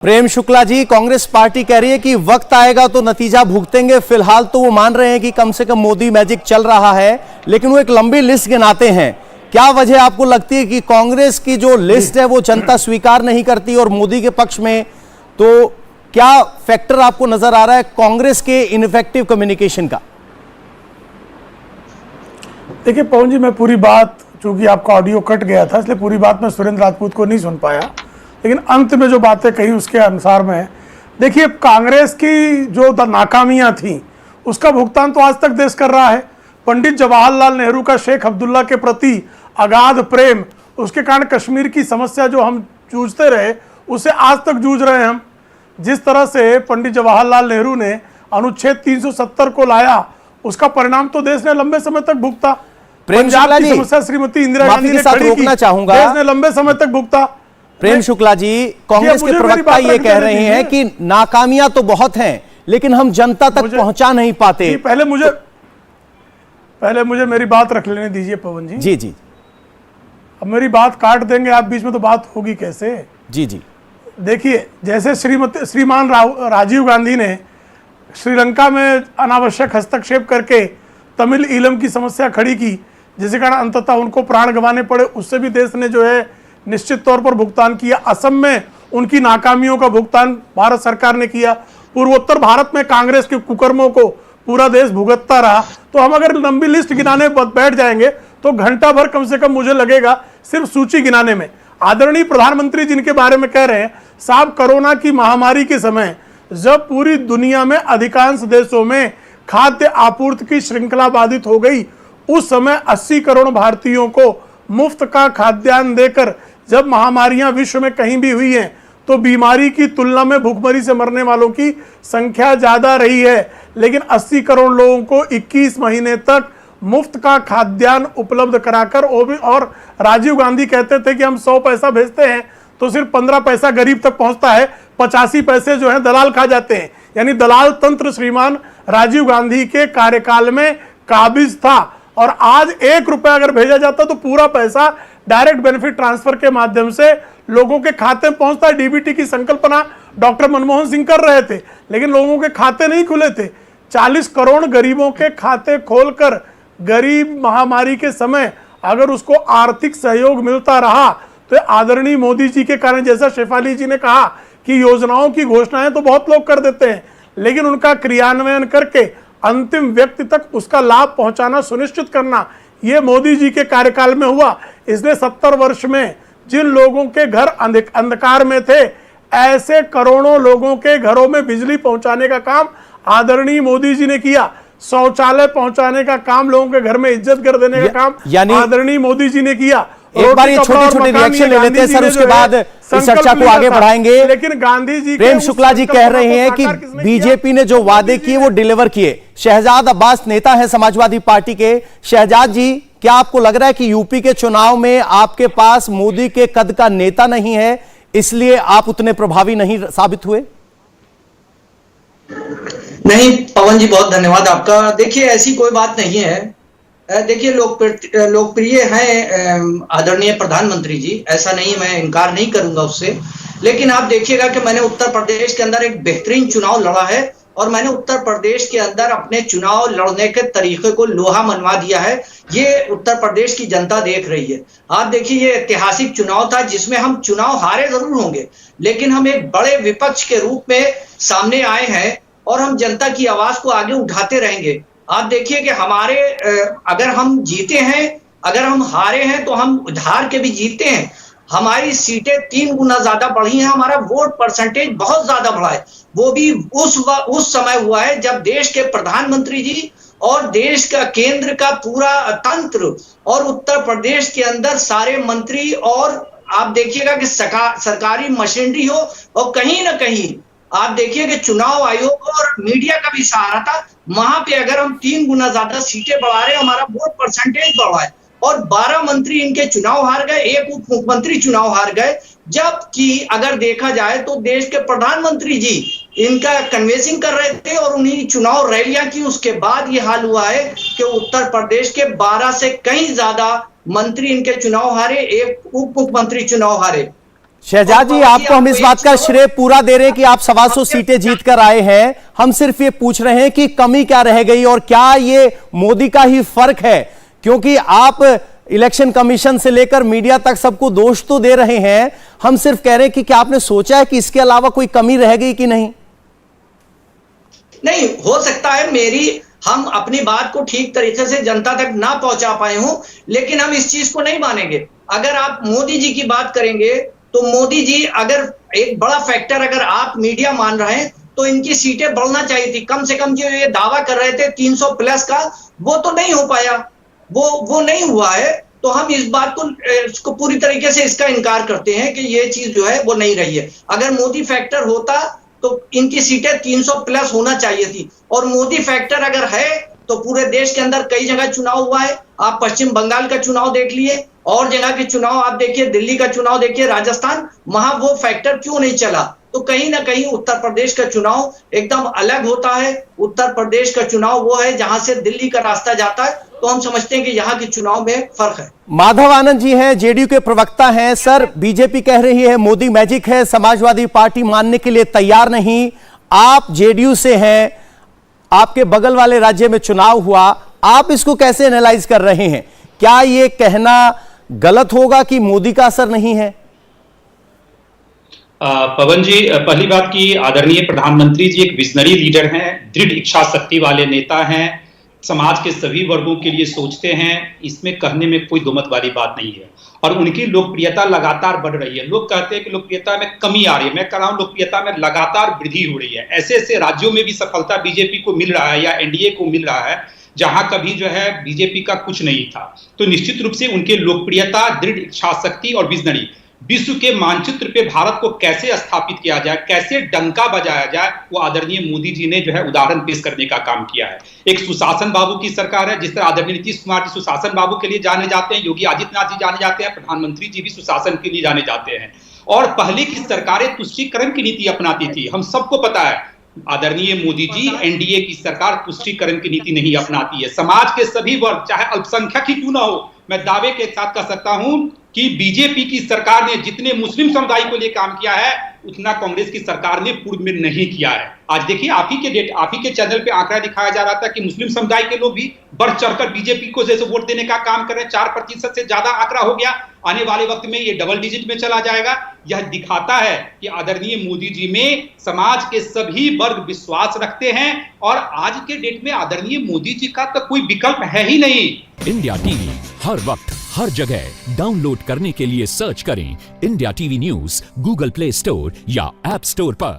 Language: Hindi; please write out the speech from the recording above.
प्रेम शुक्ला जी, कांग्रेस पार्टी कह रही है कि वक्त आएगा तो नतीजा भुगतेंगे। फिलहाल तो वो मान रहे हैं कि कम से कम मोदी मैजिक चल रहा है, लेकिन वो एक लंबी लिस्ट गिनाते हैं। क्या वजह आपको लगती है कि कांग्रेस की जो लिस्ट है वो जनता स्वीकार नहीं करती और मोदी के पक्ष में? तो क्या फैक्टर आपको नजर आ रहा है कांग्रेस के इनफेक्टिव कम्युनिकेशन का? देखिए पवन जी, मैं पूरी बात, चूंकि आपका ऑडियो कट गया था इसलिए पूरी बात मैं सुरेंद्र राजपूत को नहीं सुन पाया, लेकिन अंत में जो बातें कही उसके अनुसार में देखिए, कांग्रेस की जो नाकामियां थी उसका भुगतान तो आज तक देश कर रहा है। पंडित जवाहरलाल नेहरू का शेख अब्दुल्ला के प्रति अगाध प्रेम, उसके कारण कश्मीर की समस्या जो हम जूझते रहे उससे आज तक जूझ रहे हैं हम। जिस तरह से पंडित जवाहरलाल नेहरू ने अनुच्छेद 370 को लाया, उसका परिणाम तो देश ने लंबे समय तक भुगता। पंजाब की समस्या श्रीमती इंदिरा गांधी ने खड़ी की, देश ने लंबे समय तक भुगता। प्रेम शुक्ला जी, कांग्रेस के प्रवक्ता ये कह रहे हैं कि नाकामियां तो बहुत हैं, लेकिन हम जनता तक पहुंचा नहीं पाते। पहले मुझे मेरी बात रख लेने दीजिए पवन जी। जी जी, अब मेरी बात काट देंगे आप बीच में तो बात होगी कैसे? जी जी, देखिए, जैसे श्रीमान राजीव गांधी ने श्रीलंका में अनावश्यक हस्तक्षेप करके तमिल ईलम की समस्या खड़ी की, जिसके कारण अंततः उनको प्राण गंवाने पड़े, उससे भी देश ने जो है निश्चित तौर पर भुगतान किया। असम में उनकी नाकामियों का भुगतान भारत सरकार ने किया। पूर्वोत्तर भारत में कांग्रेस के कुकर्मों को पूरा देश भुगतता रहा। तो हम अगर लंबी लिस्ट गिनाने बैठ जाएंगे तो घंटा भर कम से कम मुझे लगेगा सिर्फ सूची गिनाने में। आदरणीय प्रधानमंत्री जिनके बारे में कह रहे हैं साहब, कोरोना की महामारी के समय जब पूरी दुनिया में अधिकांश देशों में खाद्य आपूर्ति की श्रृंखला बाधित हो गई, उस समय 80 करोड़ भारतीयों को मुफ्त का खाद्यान्न देकर जब महामारियां विश्व में कहीं भी हुई हैं तो बीमारी की तुलना में भूखमरी से मरने वालों की संख्या ज्यादा रही है, लेकिन 80 करोड़ लोगों को 21 महीने तक मुफ्त का खाद्यान्न उपलब्ध कराकर, और राजीव गांधी कहते थे कि हम 100 पैसा भेजते हैं तो सिर्फ 15 पैसा गरीब तक पहुंचता है, 85 पैसे जो है दलाल खा जाते हैं। यानी दलाल तंत्र श्रीमान राजीव गांधी के कार्यकाल में काबिज था। और आज 1 रुपया अगर भेजा जाता तो पूरा पैसा डायरेक्ट बेनिफिट ट्रांसफर के माध्यम से लोगों के खाते में पहुंचता है। डीबीटी की संकल्पना डॉक्टर मनमोहन सिंह कर रहे थे, लेकिन लोगों के खाते नहीं खुले थे। 40 करोड़ गरीबों के खाते खोलकर गरीब महामारी के समय अगर उसको आर्थिक सहयोग मिलता रहा तो आदरणीय मोदी जी के कारण, जैसा शेफाली जी ने कहा कि योजनाओं की घोषणाएं तो बहुत लोग कर देते हैं, लेकिन उनका क्रियान्वयन करके अंतिम व्यक्ति तक उसका लाभ पहुंचाना सुनिश्चित करना, यह मोदी जी के कार्यकाल में हुआ। इसलिए 70 वर्ष में जिन लोगों के घर अंधकार में थे, ऐसे करोड़ों लोगों के घरों में बिजली पहुंचाने का काम आदरणीय मोदी जी ने किया। शौचालय पहुंचाने का काम, लोगों के घर में इज्जत घर देने का काम आदरणीय मोदी जी ने किया। एक बार ये छोटे-छोटे रिएक्शन ले लेते हैं सर, उसके बाद इस चर्चा को आगे बढ़ाएंगे। लेकिन गांधी जी, प्रेम शुक्ला जी कह रहे हैं कि बीजेपी ने जो वादे किए वो डिलीवर किए। शहजाद अब्बास नेता है समाजवादी पार्टी के। शहजाद जी, क्या आपको लग रहा है कि यूपी के चुनाव में आपके पास मोदी के कद का नेता नहीं है, इसलिए आप उतने प्रभावी नहीं साबित हुए? नहीं पवन जी, बहुत धन्यवाद आपका। देखिए, ऐसी कोई बात नहीं है। देखिए, लोकप्रिय हैं आदरणीय प्रधानमंत्री जी, ऐसा नहीं, मैं इनकार नहीं करूंगा उससे। लेकिन आप देखिएगा कि मैंने उत्तर प्रदेश के अंदर एक बेहतरीन चुनाव लड़ा है और मैंने उत्तर प्रदेश के अंदर अपने चुनाव लड़ने के तरीके को लोहा मनवा दिया है। ये उत्तर प्रदेश की जनता देख रही है। आप देखिए, ये ऐतिहासिक चुनाव था जिसमें हम चुनाव हारे जरूर होंगे, लेकिन हम एक बड़े विपक्ष के रूप में सामने आए हैं और हम जनता की आवाज को आगे उठाते रहेंगे। आप देखिए कि हमारे, अगर हम जीते हैं, अगर हम हारे हैं तो हम हार के भी जीते हैं। हमारी सीटें 3 गुना ज्यादा बढ़ी हैं, हमारा वोट परसेंटेज बहुत ज्यादा बढ़ा है। वो भी उस समय हुआ है जब देश के प्रधानमंत्री जी और देश का केंद्र का पूरा तंत्र और उत्तर प्रदेश के अंदर सारे मंत्री, और आप देखिएगा कि सरकारी मशीनरी हो, और कहीं ना कहीं आप देखिए कि चुनाव आयोग और मीडिया का भी सहारा था। वहां पे अगर हम 3 गुना ज्यादा सीटें बढ़ा रहे हैं, हमारा वोट परसेंटेज बढ़ा है, और 12 मंत्री इनके चुनाव हार गए, 1 उप मुख्यमंत्री चुनाव हार गए। जबकि अगर देखा जाए तो देश के प्रधानमंत्री जी इनका कन्वेंसिंग कर रहे थे और उन्हीं चुनाव रैलियां की, उसके बाद ये हाल हुआ है कि उत्तर प्रदेश के 12 से कहीं ज्यादा मंत्री इनके चुनाव हारे, 1 उप मुख्यमंत्री चुनाव हारे। शहजाद जी, आपको हम इस बात का श्रेय पूरा दे रहे हैं कि आप 125 सीटें जीत कर आए हैं। हम सिर्फ ये पूछ रहे हैं कि कमी क्या रह गई और क्या ये मोदी का ही फर्क है, क्योंकि आप इलेक्शन कमीशन से लेकर मीडिया तक सबको दोष तो दे रहे हैं। हम सिर्फ कह रहे हैं कि क्या आपने सोचा है कि इसके अलावा कोई कमी रह गई कि नहीं? नहीं, हो सकता है हम अपनी बात को ठीक तरीके से जनता तक ना पहुंचा पाए हों, लेकिन हम इस चीज को नहीं मानेंगे। अगर आप मोदी जी की बात करेंगे तो मोदी जी अगर एक बड़ा फैक्टर अगर आप मीडिया मान रहे हैं तो इनकी सीटें बढ़ना चाहिए थी। कम से कम जो ये दावा कर रहे थे 300 प्लस का, वो तो नहीं हो पाया, वो नहीं हुआ है। तो हम इस बात को पूरी तरीके से इसका इनकार करते हैं कि ये चीज जो है वो नहीं रही है। अगर मोदी फैक्टर होता तो इनकी सीटें 300 प्लस होना चाहिए थी, और मोदी फैक्टर अगर है तो पूरे देश के अंदर कई जगह चुनाव हुआ है। आप पश्चिम बंगाल का चुनाव देख लिए, और जगह के चुनाव आप देखिए, दिल्ली का चुनाव देखिए, राजस्थान, वहां वो फैक्टर क्यों नहीं चला? तो कहीं ना कहीं उत्तर प्रदेश का चुनाव एकदम अलग होता है। उत्तर प्रदेश का चुनाव वो है जहां से दिल्ली का रास्ता जाता है, तो हम समझते हैं कि यहाँ के चुनाव में फर्क है। माधव आनंद जी हैं, जेडीयू के प्रवक्ता हैं। सर, बीजेपी कह रही है मोदी मैजिक है, समाजवादी पार्टी मानने के लिए तैयार नहीं। आप जेडीयू से हैं, आपके बगल वाले राज्य में चुनाव हुआ, आप इसको कैसे एनालाइज कर रहे हैं? क्या ये कहना गलत होगा कि मोदी का असर नहीं है? पवन जी, पहली बात की आदरणीय प्रधानमंत्री जी एक विजनरी लीडर हैं, दृढ़ इच्छा शक्ति वाले नेता हैं, समाज के सभी वर्गों के लिए सोचते हैं। इसमें कहने में कोई दुमत वाली बात नहीं है, और उनकी लोकप्रियता लगातार बढ़ रही है। लोग कहते हैं कि लोकप्रियता में कमी आ रही है, मैं कह रहा हूं लोकप्रियता में लगातार वृद्धि हो रही है। ऐसे ऐसे राज्यों में भी सफलता बीजेपी को मिल रहा है या एनडीए को मिल रहा है जहां कभी जो है बीजेपी का कुछ नहीं था। तो निश्चित रूप से उनके लोकप्रियता, दृढ़ इच्छा शक्ति और विजनरी, विश्व के मानचित्र पे भारत को कैसे स्थापित किया जाए, कैसे डंका बजाया जाए, वो आदरणीय मोदी जी ने जो है उदाहरण पेश करने का काम किया है। एक सुशासन बाबू की सरकार है, जिस तरह आदरणीय नीतीश कुमार जी सुशासन बाबू के लिए जाने जाते हैं, योगी आदित्यनाथ जी जाने जाते हैं, प्रधानमंत्री जी भी सुशासन के लिए जाने जाते हैं। और पहले की सरकारें तुष्टीकरण की नीति अपनाती थी, हम सबको पता है। आदरणीय मोदी जी एनडीए की सरकार तुष्टीकरण की नीति नहीं अपनाती है। समाज के सभी वर्ग, चाहे अल्पसंख्यक ही क्यों ना हो, मैं दावे के साथ कह सकता हूं कि बीजेपी की सरकार ने जितने मुस्लिम समुदाय को लिए काम किया है उतना कांग्रेस की सरकार ने पूर्व में नहीं किया है। आज देखिए, आप ही के चैनल पे आंकड़ा दिखाया जा रहा था कि मुस्लिम समुदाय के लोग भी बढ़ चढ़कर बीजेपी को जैसे वोट देने का काम कर रहे हैं। 4% से ज्यादा आंकड़ा हो गया। आने वाले वक्त में ये डबल डिजिट में चला जाएगा। यह दिखाता है कि आदरणीय मोदी जी में समाज के सभी वर्ग विश्वास रखते हैं, और आज के डेट में आदरणीय मोदी जी का तो कोई विकल्प है ही नहीं। इंडिया टीवी हर वक्त हर जगह डाउनलोड करने के लिए सर्च करें India TV news Google play store या ऐप स्टोर पर।